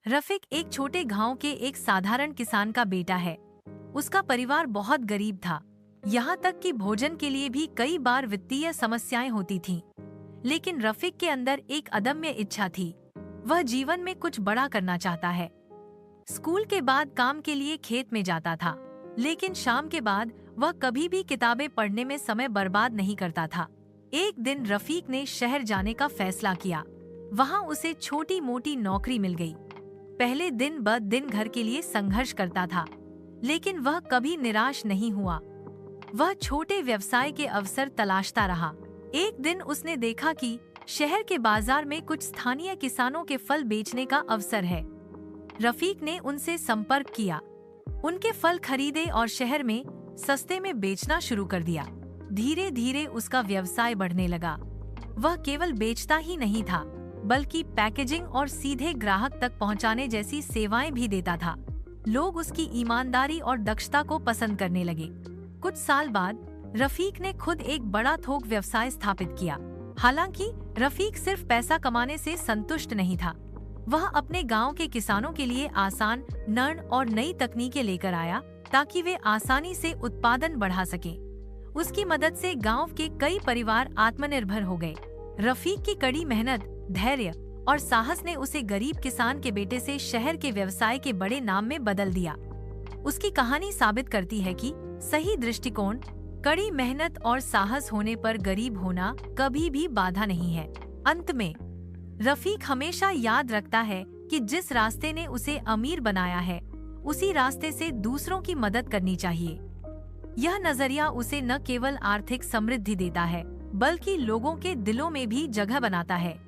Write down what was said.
रफीक एक छोटे गांव के एक साधारण किसान का बेटा है। उसका परिवार बहुत गरीब था, यहाँ तक कि भोजन के लिए भी कई बार वित्तीय समस्याएं होती थीं। लेकिन रफीक के अंदर एक अदम्य इच्छा थी। वह जीवन में कुछ बड़ा करना चाहता है। स्कूल के बाद काम के लिए खेत में जाता था, लेकिन शाम के बाद वह कभी भी किताबें पढ़ने में समय बर्बाद नहीं करता था। एक दिन रफीक ने शहर जाने का फैसला किया। वहाँ उसे छोटी मोटी नौकरी मिल गई। पहले दिन ब दिन घर के लिए संघर्ष करता था, लेकिन वह कभी निराश नहीं हुआ। वह छोटे व्यवसाय के अवसर तलाशता रहा। एक दिन उसने देखा कि शहर के बाजार में कुछ स्थानीय किसानों के फल बेचने का अवसर है। रफीक ने उनसे संपर्क किया, उनके फल खरीदे और शहर में सस्ते में बेचना शुरू कर दिया। धीरे धीरे उसका व्यवसाय बढ़ने लगा। वह केवल बेचता ही नहीं था, बल्कि पैकेजिंग और सीधे ग्राहक तक पहुंचाने जैसी सेवाएं भी देता था। लोग उसकी ईमानदारी और दक्षता को पसंद करने लगे। कुछ साल बाद रफीक ने खुद एक बड़ा थोक व्यवसाय स्थापित किया। हालांकि रफीक सिर्फ पैसा कमाने से संतुष्ट नहीं था। वह अपने गांव के किसानों के लिए आसान, नर्म और नई तकनीकें लेकर आया, ताकि वे आसानी से उत्पादन बढ़ा सकें। उसकी मदद से गांव के कई परिवार आत्मनिर्भर हो गए। रफीक की कड़ी मेहनत, धैर्य और साहस ने उसे गरीब किसान के बेटे से शहर के व्यवसाय के बड़े नाम में बदल दिया। उसकी कहानी साबित करती है कि सही दृष्टिकोण, कड़ी मेहनत और साहस होने पर गरीब होना कभी भी बाधा नहीं है। अंत में रफीक हमेशा याद रखता है कि जिस रास्ते ने उसे अमीर बनाया है, उसी रास्ते से दूसरों की मदद करनी चाहिए। यह नजरिया उसे न केवल आर्थिक समृद्धि देता है, बल्कि लोगों के दिलों में भी जगह बनाता है।